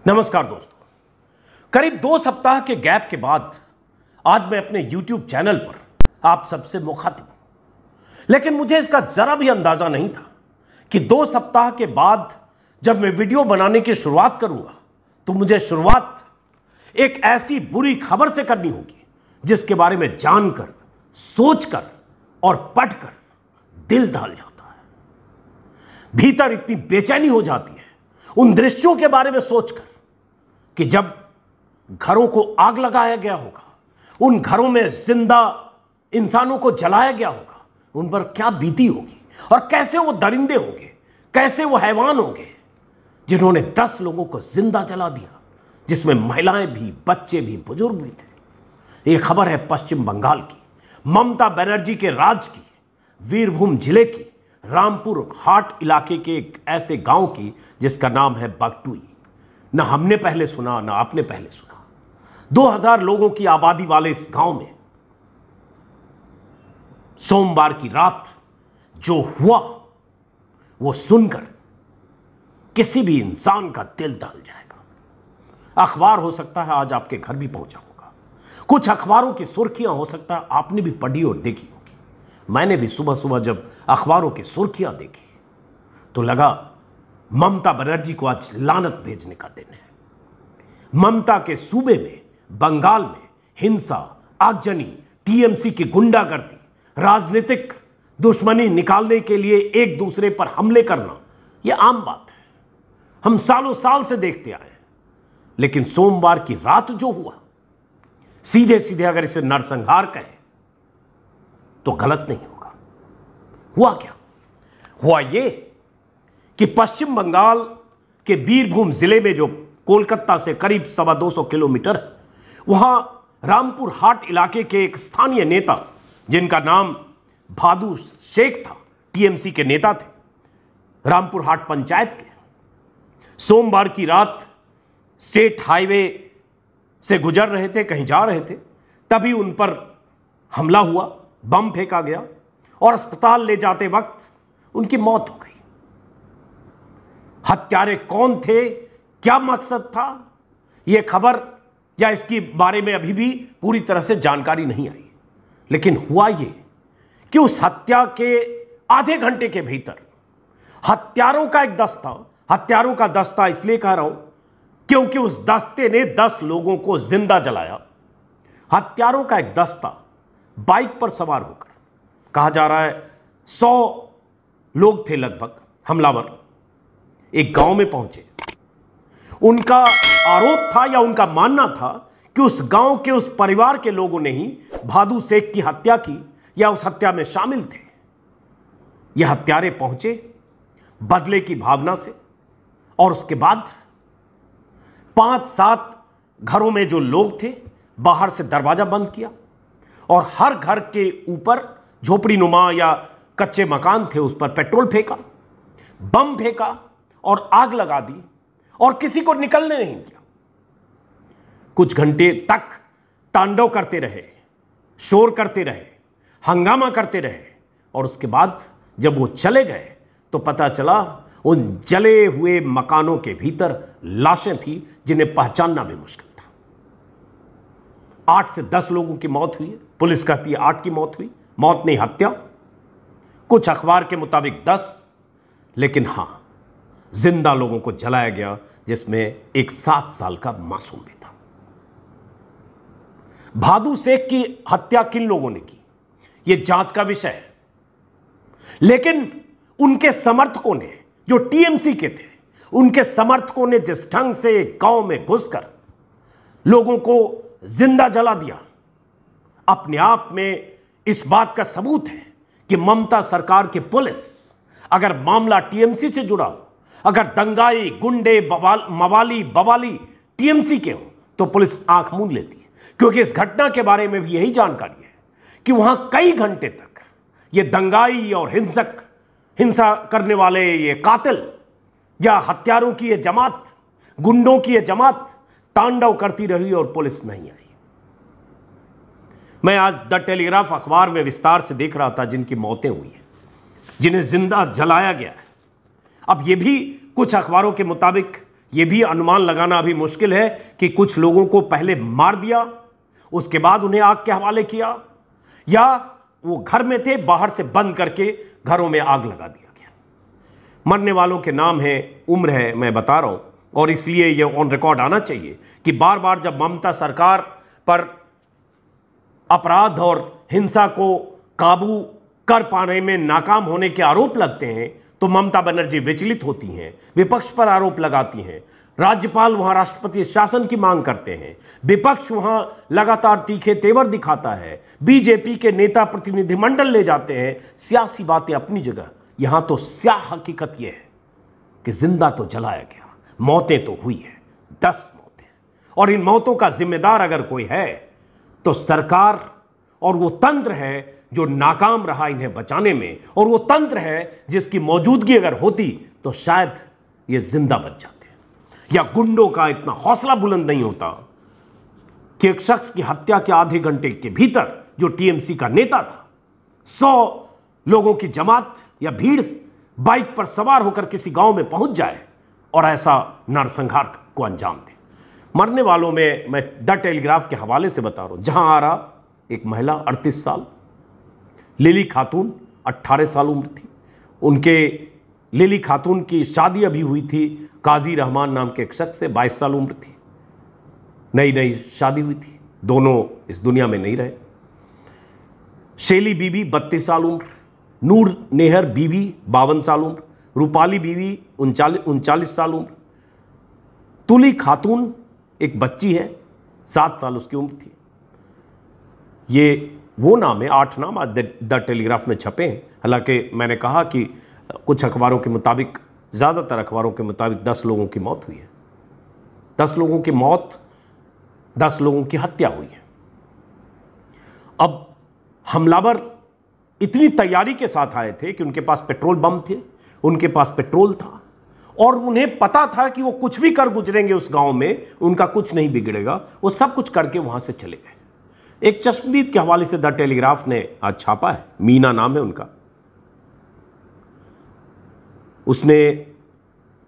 नमस्कार दोस्तों, करीब 2 सप्ताह के गैप के बाद आज मैं अपने YouTube चैनल पर आप सबसे मुखातिब हूं। लेकिन मुझे इसका जरा भी अंदाजा नहीं था कि 2 सप्ताह के बाद जब मैं वीडियो बनाने की शुरुआत करूंगा तो मुझे शुरुआत एक ऐसी बुरी खबर से करनी होगी जिसके बारे में जानकर, सोचकर और पढ़कर दिल दहल जाता है। भीतर इतनी बेचैनी हो जाती है उन दृश्यों के बारे में सोचकर कि जब घरों को आग लगाया गया होगा, उन घरों में जिंदा इंसानों को जलाया गया होगा, उन पर क्या बीती होगी और कैसे वो दरिंदे होंगे, कैसे वो हैवान होंगे जिन्होंने 10 लोगों को जिंदा जला दिया, जिसमें महिलाएं भी, बच्चे भी, बुजुर्ग भी थे। ये खबर है पश्चिम बंगाल की, ममता बनर्जी के राज की, वीरभूम जिले की, रामपुर हाट इलाके के एक ऐसे गांव की जिसका नाम है बगटुई। ना हमने पहले सुना, ना आपने पहले सुना। 2000 लोगों की आबादी वाले इस गांव में सोमवार की रात जो हुआ वो सुनकर किसी भी इंसान का दिल दहल जाएगा। अखबार हो सकता है आज आपके घर भी पहुंचा होगा, कुछ अखबारों की सुर्खियां हो सकता है आपने भी पढ़ी और देखी होगी। मैंने भी सुबह सुबह जब अखबारों की सुर्खियां देखी तो लगा ममता बनर्जी को आज लानत भेजने का दिन है। ममता के सूबे में, बंगाल में हिंसा, आगजनी, टीएमसी की गुंडागर्दी, राजनीतिक दुश्मनी निकालने के लिए एक दूसरे पर हमले करना यह आम बात है, हम सालों साल से देखते आए हैं। लेकिन सोमवार की रात जो हुआ, सीधे सीधे अगर इसे नरसंहार कहें तो गलत नहीं होगा। हुआ क्या? हुआ यह कि पश्चिम बंगाल के बीरभूम जिले में जो कोलकाता से करीब 250 किलोमीटर है, वहां रामपुर हाट इलाके के एक स्थानीय नेता जिनका नाम भादु शेख था, टीएमसी के नेता थे, रामपुर हाट पंचायत के, सोमवार की रात स्टेट हाईवे से गुजर रहे थे, कहीं जा रहे थे, तभी उन पर हमला हुआ, बम फेंका गया और अस्पताल ले जाते वक्त उनकी मौत हो गई। हत्यारे कौन थे, क्या मकसद था, यह खबर या इसके बारे में अभी भी पूरी तरह से जानकारी नहीं आई। लेकिन हुआ यह कि उस हत्या के आधे घंटे के भीतर हत्यारों का एक दस्ता, हत्यारों का दस्ता इसलिए कह रहा हूं क्योंकि उस दस्ते ने 10 लोगों को जिंदा जलाया। हत्यारों का एक दस्ता बाइक पर सवार होकर, कहा जा रहा है 100 लोग थे लगभग, हमलावर एक गांव में पहुंचे। उनका आरोप था या उनका मानना था कि उस गांव के उस परिवार के लोगों ने ही भादु शेख की हत्या की या उस हत्या में शामिल थे। यह हत्यारे पहुंचे बदले की भावना से और उसके बाद 5-7 घरों में जो लोग थे बाहर से दरवाजा बंद किया और हर घर के ऊपर झोपड़ी नुमा या कच्चे मकान थे उस पर पेट्रोल फेंका, बम फेंका और आग लगा दी और किसी को निकलने नहीं दिया। कुछ घंटे तक तांडव करते रहे, शोर करते रहे, हंगामा करते रहे और उसके बाद जब वो चले गए तो पता चला उन जले हुए मकानों के भीतर लाशें थी जिन्हें पहचानना भी मुश्किल था। 8 से 10 लोगों की मौत हुई है, पुलिस कहती है 8 की मौत हुई, मौत नहीं हत्या, कुछ अखबार के मुताबिक 10, लेकिन हां जिंदा लोगों को जलाया गया जिसमें एक 7 साल का मासूम भी था। भादु शेख की हत्या किन लोगों ने की यह जांच का विषय है, लेकिन उनके समर्थकों ने, जो टीएमसी के थे, उनके समर्थकों ने जिस ढंग से एक गांव में घुसकर लोगों को जिंदा जला दिया, अपने आप में इस बात का सबूत है कि ममता सरकार की पुलिस, अगर मामला टीएमसी से जुड़ा हो, अगर दंगाई, गुंडे, मवाली, बवाली टीएमसी के हो तो पुलिस आंख मूंद लेती है। क्योंकि इस घटना के बारे में भी यही जानकारी है कि वहां कई घंटे तक ये दंगाई और हिंसा करने वाले ये कातिल या हत्यारों की ये जमात, गुंडों की ये जमात तांडव करती रही और पुलिस नहीं आई। मैं आज द टेलीग्राफ अखबार में विस्तार से देख रहा था जिनकी मौतें हुई हैं, जिन्हें जिंदा जलाया गया है। अब यह भी कुछ अखबारों के मुताबिक यह भी अनुमान लगाना अभी मुश्किल है कि कुछ लोगों को पहले मार दिया, उसके बाद उन्हें आग के हवाले किया, या वो घर में थे, बाहर से बंद करके घरों में आग लगा दिया गया। मरने वालों के नाम है, उम्र है, मैं बता रहा हूं, और इसलिए ये ऑन रिकॉर्ड आना चाहिए कि बार बार जब ममता सरकार पर अपराध और हिंसा को काबू कर पाने में नाकाम होने के आरोप लगते हैं तो ममता बनर्जी विचलित होती हैं, विपक्ष पर आरोप लगाती हैं, राज्यपाल वहां राष्ट्रपति शासन की मांग करते हैं, विपक्ष वहां लगातार तीखे तेवर दिखाता है, बीजेपी के नेता प्रतिनिधिमंडल ले जाते हैं। सियासी बातें अपनी जगह, यहां तो स्याह हकीकत यह है कि जिंदा तो जलाया गया, मौतें तो हुई है, 10 मौतें, और इन मौतों का जिम्मेदार अगर कोई है तो सरकार और वो तंत्र है जो नाकाम रहा इन्हें बचाने में, और वो तंत्र है जिसकी मौजूदगी अगर होती तो शायद ये जिंदा बच जाते। या गुंडों का इतना हौसला बुलंद नहीं होता कि एक शख्स की हत्या के आधे घंटे के भीतर जो टीएमसी का नेता था 100 लोगों की जमात या भीड़ बाइक पर सवार होकर किसी गांव में पहुंच जाए और ऐसा नरसंहार को अंजाम दे। मरने वालों में मैं द टेलीग्राफ के हवाले से बता रहा हूं, जहां आ रहा एक महिला 38 साल, लिली खातून 18 साल उम्र थी। उनके लिली खातून की शादी अभी हुई थी काजी रहमान नाम के एक शख्स से, 22 साल उम्र थी, नई नई शादी हुई थी, दोनों इस दुनिया में नहीं रहे। शेली बीबी 32 साल उम्र, नूर नेहर बीबी 52 साल उम्र, रूपाली बीबी 39 साल उम्र, तुली खातून एक बच्ची है 7 साल उसकी उम्र थी। ये वो नाम है, 8 नाम आज द टेलीग्राफ में छपे हैं। हालांकि मैंने कहा कि कुछ अखबारों के मुताबिक, ज़्यादातर अखबारों के मुताबिक 10 लोगों की मौत हुई है, 10 लोगों की मौत, 10 लोगों की हत्या हुई है। अब हमलावर इतनी तैयारी के साथ आए थे कि उनके पास पेट्रोल बम थे, उनके पास पेट्रोल था, और उन्हें पता था कि वो कुछ भी कर गुजरेंगे उस गांव में, उनका कुछ नहीं बिगड़ेगा। वो सब कुछ करके वहां से चले गए। एक चश्मदीद के हवाले से द टेलीग्राफ ने आज छापा है, मीना नाम है उनका। उसने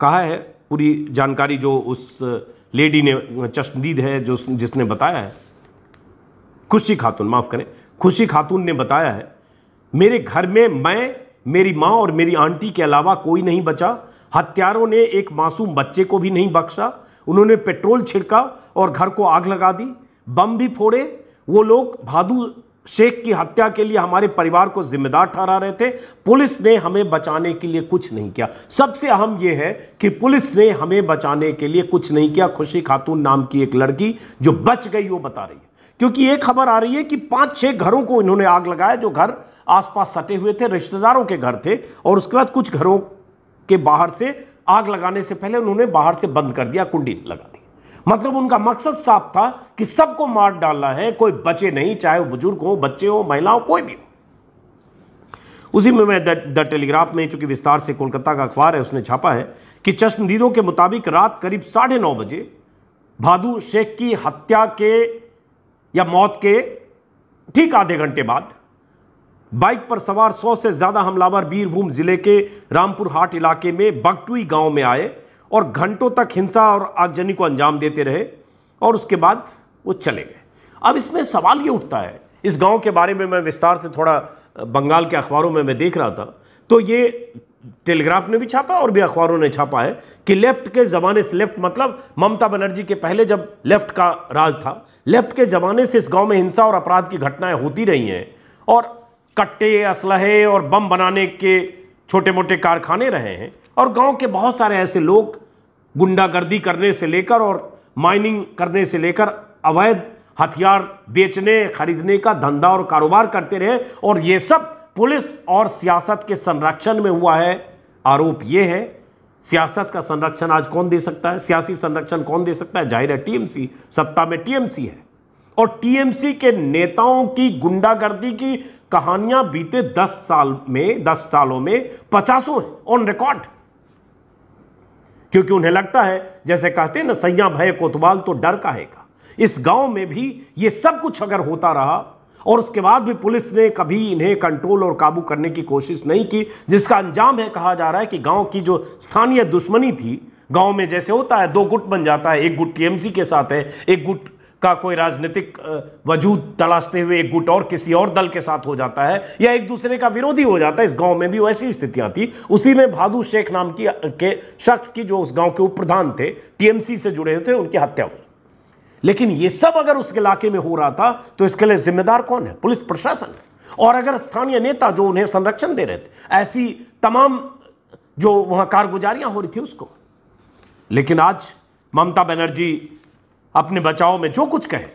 कहा है पूरी जानकारी जो उस लेडी ने, चश्मदीद है जो जिसने बताया है, खुशी खातून, माफ करें, खुशी खातून ने बताया है, मेरे घर में मैं, मेरी मां और मेरी आंटी के अलावा कोई नहीं बचा। हत्यारों ने एक मासूम बच्चे को भी नहीं बख्शा। उन्होंने पेट्रोल छिड़का और घर को आग लगा दी, बम भी फोड़े। वो लोग भादू शेख की हत्या के लिए हमारे परिवार को जिम्मेदार ठहरा रहे थे। पुलिस ने हमें बचाने के लिए कुछ नहीं किया। सबसे अहम यह है कि पुलिस ने हमें बचाने के लिए कुछ नहीं किया। खुशी खातून नाम की एक लड़की जो बच गई वो बता रही है, क्योंकि एक खबर आ रही है कि 5-6 घरों को इन्होंने आग लगाया, जो घर आसपास सटे हुए थे, रिश्तेदारों के घर थे, और उसके बाद कुछ घरों के बाहर से आग लगाने से पहले उन्होंने बाहर से बंद कर दिया, कुंडी लगा दी। मतलब उनका मकसद साफ था कि सबको मार डालना है, कोई बचे नहीं, चाहे वो बुजुर्ग हो, बच्चे हो, महिला हो, कोई भी हो। उसी में मैं द टेलीग्राफ में, चूंकि विस्तार से कोलकाता का अखबार है, उसने छापा है कि चश्मदीदों के मुताबिक रात करीब 9:30 बजे भादू शेख की हत्या के या मौत के ठीक आधे घंटे बाद बाइक पर सवार 100 से ज्यादा हमलावर बीरभूम जिले के रामपुर हाट इलाके में बगटुई गांव में आए और घंटों तक हिंसा और आगजनी को अंजाम देते रहे, और उसके बाद वो चले गए। अब इसमें सवाल ये उठता है, इस गांव के बारे में मैं विस्तार से थोड़ा बंगाल के अखबारों में मैं देख रहा था, तो ये टेलीग्राफ ने भी छापा और भी अखबारों ने छापा है कि लेफ्ट के ज़माने से, लेफ्ट मतलब ममता बनर्जी के पहले जब लेफ्ट का राज था, लेफ्ट के ज़माने से इस गांव में हिंसा और अपराध की घटनाएं होती रही हैं, और कट्टे, असलहे और बम बनाने के छोटे मोटे कारखाने रहे हैं, और गांव के बहुत सारे ऐसे लोग गुंडागर्दी करने से लेकर और माइनिंग करने से लेकर अवैध हथियार बेचने खरीदने का धंधा और कारोबार करते रहे, और ये सब पुलिस और सियासत के संरक्षण में हुआ है। आरोप ये है, सियासत का संरक्षण आज कौन दे सकता है, सियासी संरक्षण कौन दे सकता है? जाहिर है टीएमसी, सत्ता में टीएमसी है, और टीएमसी के नेताओं की गुंडागर्दी की कहानियां बीते 10 सालों में 50 हैं ऑन रिकॉर्ड, क्योंकि उन्हें लगता है, जैसे कहते हैं ना, सैया भय कोतवाल तो डर काहेगा। इस गांव में भी ये सब कुछ अगर होता रहा और उसके बाद भी पुलिस ने कभी इन्हें कंट्रोल और काबू करने की कोशिश नहीं की, जिसका अंजाम है, कहा जा रहा है कि गांव की जो स्थानीय दुश्मनी थी गांव में जैसे होता है, दो गुट बन जाता है, एक गुट टीएमसी के साथ है, एक गुट का कोई राजनीतिक वजूद तलाशते हुए एक गुट और किसी और दल के साथ हो जाता है, या एक दूसरे का विरोधी हो जाता है। इस गांव में भी वैसी स्थितियां थी। उसी में भादू शेख नाम के शख्स की, जो उस गांव के उप प्रधान थे, टीएमसी से जुड़े थे, उनकी हत्या हुई। लेकिन ये सब अगर उस इलाके में हो रहा था तो इसके लिए जिम्मेदार कौन है? पुलिस प्रशासन है। और अगर स्थानीय नेता जो उन्हें संरक्षण दे रहे थे, ऐसी तमाम जो वहां कारगुजारियां हो रही थी उसको। लेकिन आज ममता बनर्जी अपने बचाव में जो कुछ कहे,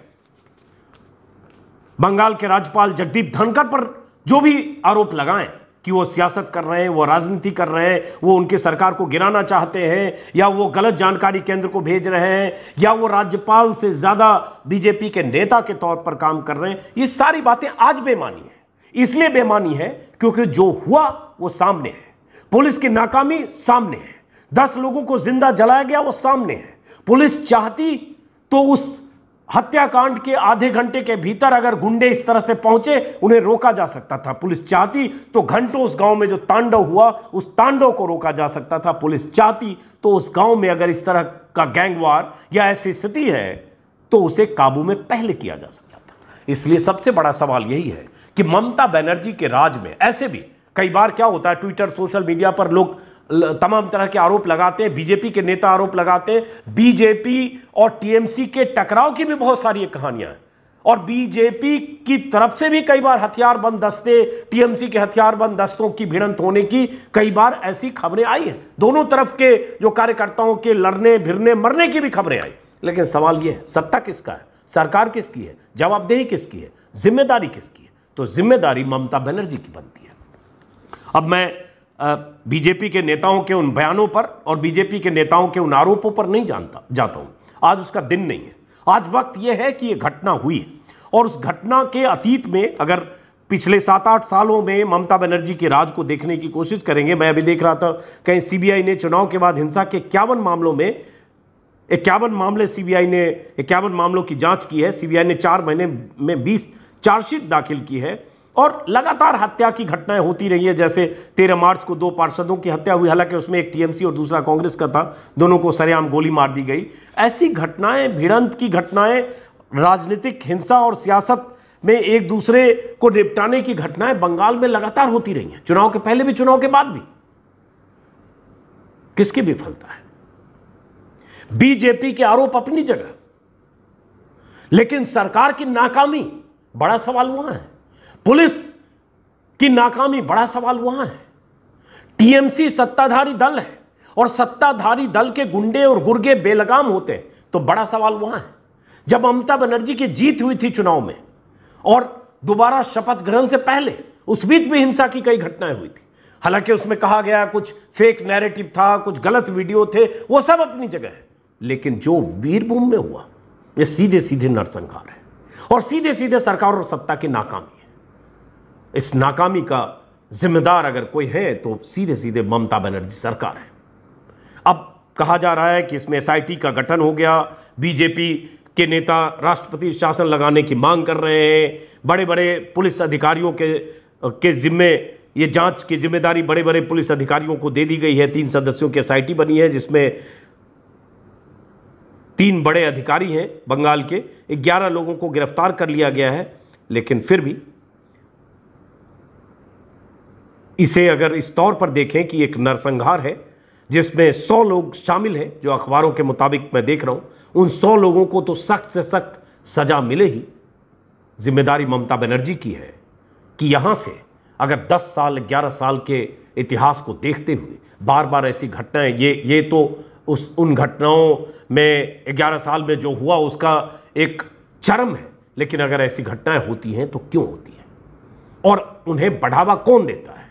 बंगाल के राज्यपाल जगदीप धनखड़ पर जो भी आरोप लगाएं कि वो सियासत कर रहे हैं, वो राजनीति कर रहे हैं, वो उनकी सरकार को गिराना चाहते हैं, या वो गलत जानकारी केंद्र को भेज रहे हैं, या वो राज्यपाल से ज्यादा बीजेपी के नेता के तौर पर काम कर रहे हैं, ये सारी बातें आज बेमानी है। इसलिए बेमानी है क्योंकि जो हुआ वो सामने है। पुलिस की नाकामी सामने है। 10 लोगों को जिंदा जलाया गया, वो सामने है। पुलिस चाहती तो उस हत्याकांड के आधे घंटे के भीतर अगर गुंडे इस तरह से पहुंचे, उन्हें रोका जा सकता था। पुलिस चाहती तो घंटों उस गांव में जो तांडव हुआ, उस तांडव को रोका जा सकता था। पुलिस चाहती तो उस गांव में अगर इस तरह का गैंगवार या ऐसी स्थिति है तो उसे काबू में पहले किया जा सकता था। इसलिए सबसे बड़ा सवाल यही है कि ममता बनर्जी के राज में ऐसे भी कई बार क्या होता है, ट्विटर, सोशल मीडिया पर लोग तमाम तरह के आरोप लगाते हैं, बीजेपी के नेता आरोप लगाते हैं। बीजेपी और टीएमसी के टकराव की भी बहुत सारी कहानियां हैं, और बीजेपी की तरफ से भी कई बार हथियारबंद दस्ते, टीएमसी के हथियारबंद दस्तों की भिड़ंत होने की कई बार ऐसी खबरें आई हैं। दोनों तरफ के जो कार्यकर्ताओं के लड़ने भिड़ने मरने की भी खबरें आई। लेकिन सवाल यह है, सत्ता किसका है? सरकार किसकी है? जवाबदेही किसकी है? जिम्मेदारी किसकी है? तो जिम्मेदारी ममता बनर्जी की बनती है। अब मैं बीजेपी के नेताओं के उन बयानों पर और बीजेपी के नेताओं के उन आरोपों पर नहीं जाता हूं। आज उसका दिन नहीं है। आज वक्त यह है कि यह घटना हुई है, और उस घटना के अतीत में अगर पिछले 7-8 सालों में ममता बनर्जी के राज को देखने की कोशिश करेंगे, मैं अभी देख रहा था कहीं सीबीआई ने चुनाव के बाद हिंसा के 51 मामलों में 51 मामले सीबीआई ने 51 मामलों की जांच की है। सीबीआई ने 4 महीने में 20 चार्जशीट दाखिल की है, और लगातार हत्या की घटनाएं होती रही है। जैसे 13 मार्च को 2 पार्षदों की हत्या हुई, हालांकि उसमें एक टीएमसी और दूसरा कांग्रेस का था, दोनों को सरेआम गोली मार दी गई। ऐसी घटनाएं, भिड़ंत की घटनाएं, राजनीतिक हिंसा और सियासत में एक दूसरे को निपटाने की घटनाएं बंगाल में लगातार होती रही हैं, चुनाव के पहले भी, चुनाव के बाद भी। किसकी विफलता है? बीजेपी के आरोप अपनी जगह, लेकिन सरकार की नाकामी बड़ा सवाल वहां है। पुलिस की नाकामी बड़ा सवाल वहां है। टीएमसी सत्ताधारी दल है, और सत्ताधारी दल के गुंडे और गुर्गे बेलगाम होते हैं, तो बड़ा सवाल वहां है। जब ममता बनर्जी की जीत हुई थी चुनाव में, और दोबारा शपथ ग्रहण से पहले, उस बीच भी हिंसा की कई घटनाएं हुई थी। हालांकि उसमें कहा गया कुछ फेक नैरेटिव था, कुछ गलत वीडियो थे, वो सब अपनी जगह है। लेकिन जो वीरभूमि में हुआ, ये सीधे सीधे नरसंहार है, और सीधे सीधे सरकार और सत्ता की नाकामी है। इस नाकामी का जिम्मेदार अगर कोई है तो सीधे सीधे ममता बनर्जी सरकार है। अब कहा जा रहा है कि इसमें एसआईटी का गठन हो गया। बीजेपी के नेता राष्ट्रपति शासन लगाने की मांग कर रहे हैं। बड़े बड़े पुलिस अधिकारियों के जिम्मे ये जांच की जिम्मेदारी बड़े बड़े पुलिस अधिकारियों को दे दी गई है। 3 सदस्यों की एसआईटी बनी है, जिसमें 3 बड़े अधिकारी हैं बंगाल के। 11 लोगों को गिरफ्तार कर लिया गया है। लेकिन फिर भी इसे अगर इस तौर पर देखें कि एक नरसंहार है जिसमें 100 लोग शामिल हैं, जो अखबारों के मुताबिक मैं देख रहा हूं, उन 100 लोगों को तो सख्त से सख्त सजा मिले ही। जिम्मेदारी ममता बनर्जी की है कि यहां से अगर 10 साल 11 साल के इतिहास को देखते हुए बार बार ऐसी घटनाएं, ये तो उन घटनाओं में 11 साल में जो हुआ उसका एक चरम है। लेकिन अगर ऐसी घटनाएं होती हैं तो क्यों होती हैं, और उन्हें बढ़ावा कौन देता है?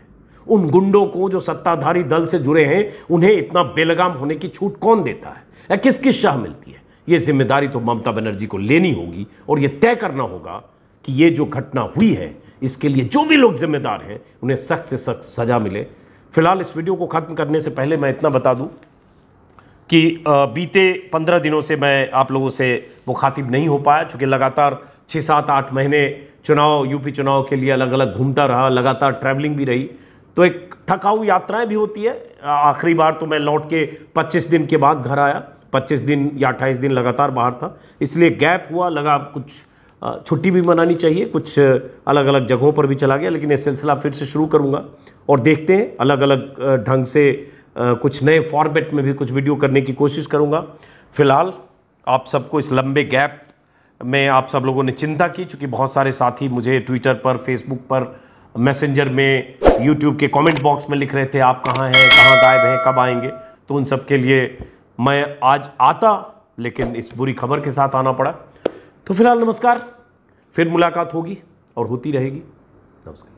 उन गुंडों को जो सत्ताधारी दल से जुड़े हैं, उन्हें इतना बेलगाम होने की छूट कौन देता है, या किसकी शाह मिलती है? ये जिम्मेदारी तो ममता बनर्जी को लेनी होगी, और ये तय करना होगा कि ये जो घटना हुई है, इसके लिए जो भी लोग जिम्मेदार हैं उन्हें सख्त से सख्त सजा मिले। फिलहाल इस वीडियो को खत्म करने से पहले मैं इतना बता दूं कि बीते 15 दिनों से मैं आप लोगों से मुखातिब नहीं हो पाया, चूँकि लगातार 6, 7, 8 महीने चुनाव, यूपी चुनाव के लिए अलग अलग घूमता रहा, लगातार ट्रैवलिंग भी रही। तो एक थकाऊ यात्राएं भी होती है। आखिरी बार तो मैं लौट के 25 दिन के बाद घर आया, 25 दिन या 28 दिन लगातार बाहर था, इसलिए गैप हुआ, लगा कुछ छुट्टी भी मनानी चाहिए, कुछ अलग अलग जगहों पर भी चला गया। लेकिन ये सिलसिला फिर से शुरू करूँगा और देखते हैं, अलग अलग ढंग से कुछ नए फॉर्मेट में भी कुछ वीडियो करने की कोशिश करूँगा। फिलहाल आप सबको इस लंबे गैप में आप सब लोगों ने चिंता की, चूँकि बहुत सारे साथी मुझे ट्विटर पर, फेसबुक पर, मैसेंजर में, यूट्यूब के कमेंट बॉक्स में लिख रहे थे आप कहाँ हैं, कहाँ गायब हैं, कब आएंगे। तो उन सब के लिए मैं आज आता, लेकिन इस बुरी खबर के साथ आना पड़ा। तो फिलहाल नमस्कार, फिर मुलाकात होगी और होती रहेगी। नमस्कार।